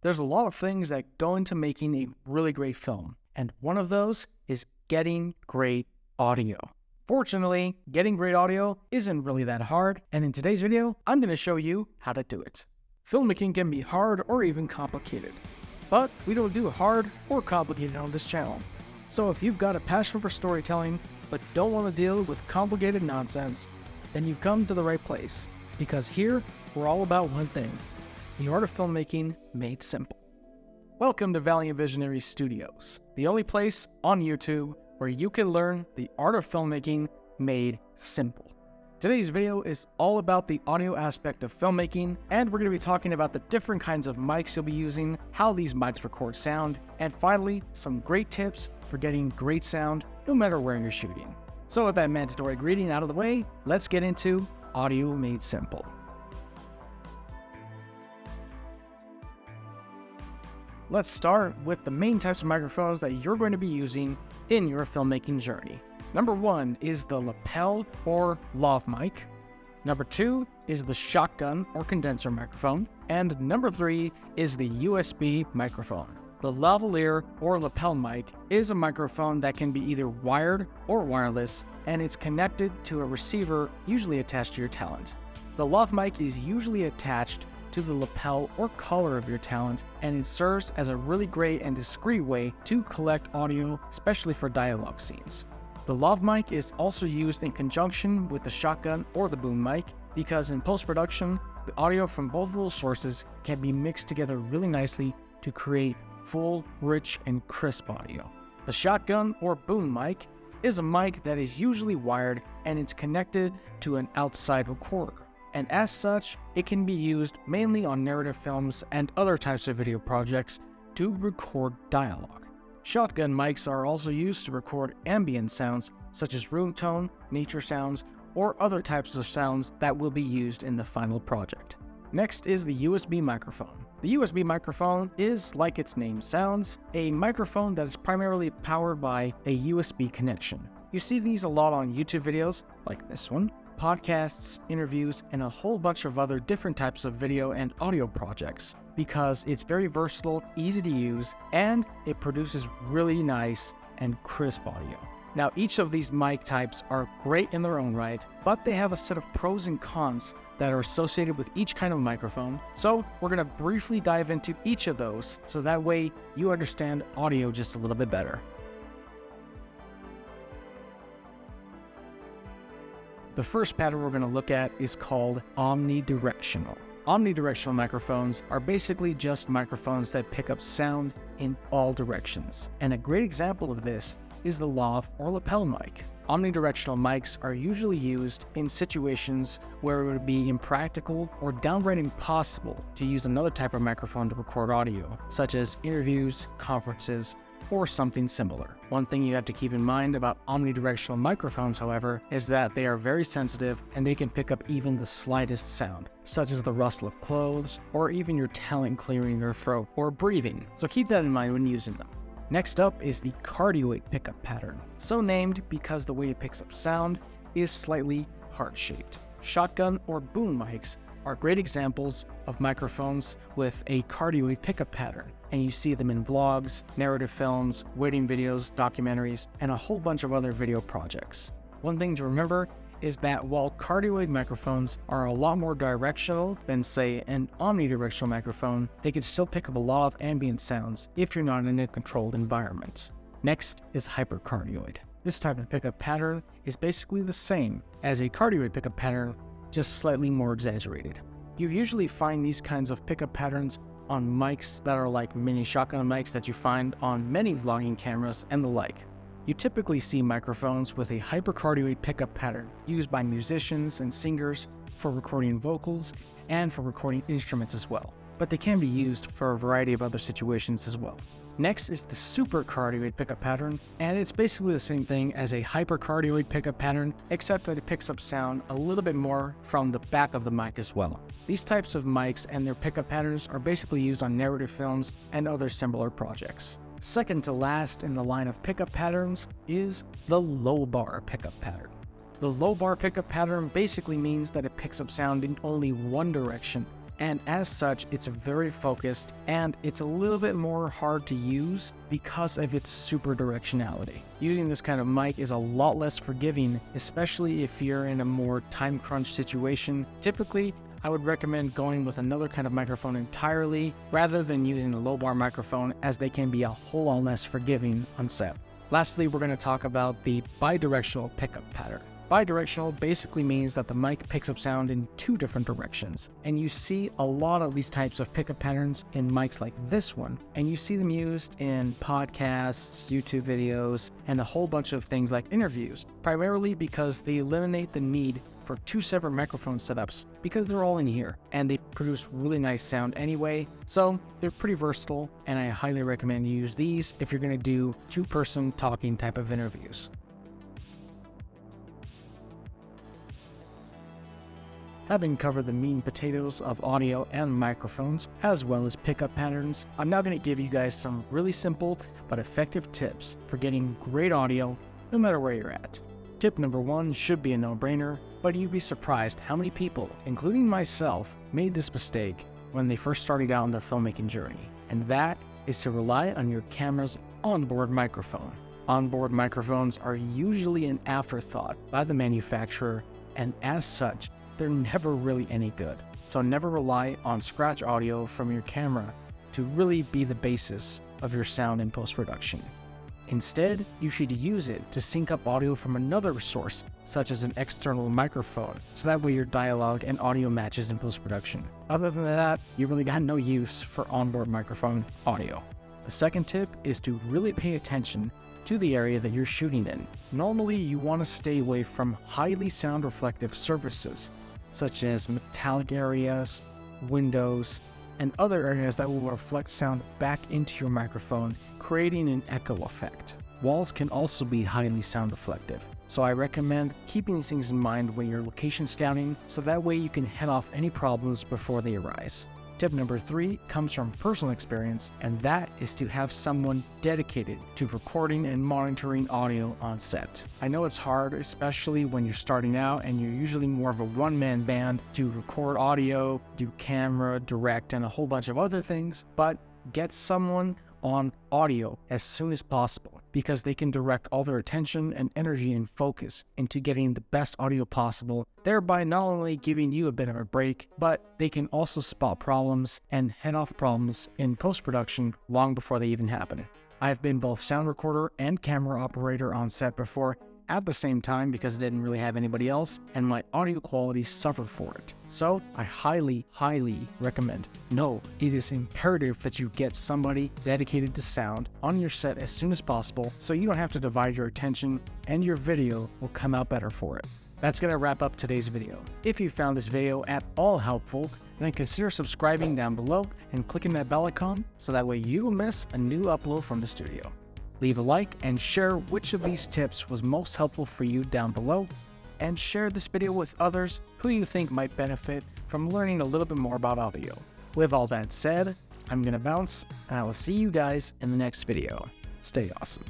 There's a lot of things that go into making a really great film, and one of those is getting great audio. Fortunately, getting great audio isn't really that hard, and in today's video, I'm going to show you how to do it. Filmmaking can be hard or even complicated, but we don't do hard or complicated on this channel. So if you've got a passion for storytelling, but don't want to deal with complicated nonsense, then you've come to the right place, because here, we're all about one thing: the art of filmmaking made simple. Welcome to Valiant Visionaries Studios, the only place on YouTube where you can learn the art of filmmaking made simple. Today's video is all about the audio aspect of filmmaking, and we're going to be talking about the different kinds of mics you'll be using, how these mics record sound, and finally, some great tips for getting great sound no matter where you're shooting. So with that mandatory greeting out of the way, let's get into audio made simple. Let's start with the main types of microphones that you're going to be using in your filmmaking journey. Number one is the lapel or lav mic. Number two is the shotgun or condenser microphone. And number three is the USB microphone. The lavalier or lapel mic is a microphone that can be either wired or wireless, and it's connected to a receiver usually attached to your talent. The lav mic is usually attached to the lapel or collar of your talent, and it serves as a really great and discreet way to collect audio, especially for dialogue scenes. The lav mic is also used in conjunction with the shotgun or the boom mic because in post-production, the audio from both of those sources can be mixed together really nicely to create full, rich, and crisp audio. The shotgun or boom mic is a mic that is usually wired and it's connected to an outside recorder. And as such, it can be used mainly on narrative films and other types of video projects to record dialogue. Shotgun mics are also used to record ambient sounds such as room tone, nature sounds, or other types of sounds that will be used in the final project. Next is the USB microphone. The USB microphone is, like its name sounds, a microphone that is primarily powered by a USB connection. You see these a lot on YouTube videos, like this one, podcasts, interviews, and a whole bunch of other different types of video and audio projects because it's very versatile, easy to use, and it produces really nice and crisp audio. Now, each of these mic types are great in their own right, but they have a set of pros and cons that are associated with each kind of microphone. So we're going to briefly dive into each of those so that way you understand audio just a little bit better. The first pattern we're going to look at is called omnidirectional. Omnidirectional microphones are basically just microphones that pick up sound in all directions. And a great example of this is the lav or lapel mic. Omnidirectional mics are usually used in situations where it would be impractical or downright impossible to use another type of microphone to record audio, such as interviews, conferences, or something similar. One thing you have to keep in mind about omnidirectional microphones, however, is that they are very sensitive and they can pick up even the slightest sound, such as the rustle of clothes or even your talent clearing their throat or breathing. So keep that in mind when using them. Next up is the cardioid pickup pattern, so named because the way it picks up sound is slightly heart-shaped. Shotgun or boom mics are great examples of microphones with a cardioid pickup pattern, and you see them in vlogs, narrative films, wedding videos, documentaries, and a whole bunch of other video projects. One thing to remember is that while cardioid microphones are a lot more directional than, say, an omnidirectional microphone, they can still pick up a lot of ambient sounds if you're not in a controlled environment. Next is hypercardioid. This type of pickup pattern is basically the same as a cardioid pickup pattern, just slightly more exaggerated. You usually find these kinds of pickup patterns on mics that are like mini shotgun mics that you find on many vlogging cameras and the like. You typically see microphones with a hypercardioid pickup pattern used by musicians and singers for recording vocals and for recording instruments as well, but they can be used for a variety of other situations as well. Next is the supercardioid pickup pattern, and it's basically the same thing as a hypercardioid pickup pattern, except that it picks up sound a little bit more from the back of the mic as well. These types of mics and their pickup patterns are basically used on narrative films and other similar projects. Second to last in the line of pickup patterns is the low bar pickup pattern. The low bar pickup pattern basically means that it picks up sound in only one direction and as such, it's very focused and it's a little bit more hard to use because of its super directionality. Using this kind of mic is a lot less forgiving, especially if you're in a more time crunch situation. Typically, I would recommend going with another kind of microphone entirely rather than using a low bar microphone, as they can be a whole lot less forgiving on set. Lastly, we're going to talk about the bidirectional pickup pattern. Bidirectional basically means that the mic picks up sound in two different directions, and you see a lot of these types of pickup patterns in mics like this one, and you see them used in podcasts, YouTube videos, and a whole bunch of things like interviews, primarily because they eliminate the need for two separate microphone setups because they're all in here and they produce really nice sound anyway. So they're pretty versatile, and I highly recommend you use these if you're going to do two-person talking type of interviews. Having covered the meat and potatoes of audio and microphones, as well as pickup patterns, I'm now going to give you guys some really simple but effective tips for getting great audio no matter where you're at. Tip number 1 should be a no-brainer, but you'd be surprised how many people, including myself, made this mistake when they first started out on their filmmaking journey, and that is to rely on your camera's onboard microphone. Onboard microphones are usually an afterthought by the manufacturer, and as such, they're never really any good. So never rely on scratch audio from your camera to really be the basis of your sound in post-production. Instead, you should use it to sync up audio from another source, such as an external microphone, so that way your dialogue and audio matches in post-production. Other than that, you really got no use for onboard microphone audio. The second tip is to really pay attention to the area that you're shooting in. Normally, you want to stay away from highly sound reflective surfaces, such as metallic areas, windows, and other areas that will reflect sound back into your microphone, creating an echo effect. Walls can also be highly sound reflective, so I recommend keeping these things in mind when you're location scouting, so that way you can head off any problems before they arise. Tip number 3 comes from personal experience, and that is to have someone dedicated to recording and monitoring audio on set. I know it's hard, especially when you're starting out and you're usually more of a one-man band to record audio, do camera, direct, and a whole bunch of other things, but get someone on audio as soon as possible, because they can direct all their attention and energy and focus into getting the best audio possible, thereby not only giving you a bit of a break, but they can also spot problems and head off problems in post-production long before they even happen. I have been both sound recorder and camera operator on set before at the same time because I didn't really have anybody else, and my audio quality suffered for it. So I highly recommend. No, it is imperative that you get somebody dedicated to sound on your set as soon as possible, so you don't have to divide your attention, and your video will come out better for it. That's going to wrap up today's video. If you found this video at all helpful, then consider subscribing down below and clicking that bell icon so that way you will miss a new upload from the studio. Leave a like and share which of these tips was most helpful for you down below, and share this video with others who you think might benefit from learning a little bit more about audio. With all that said, I'm gonna bounce, and I will see you guys in the next video. Stay awesome.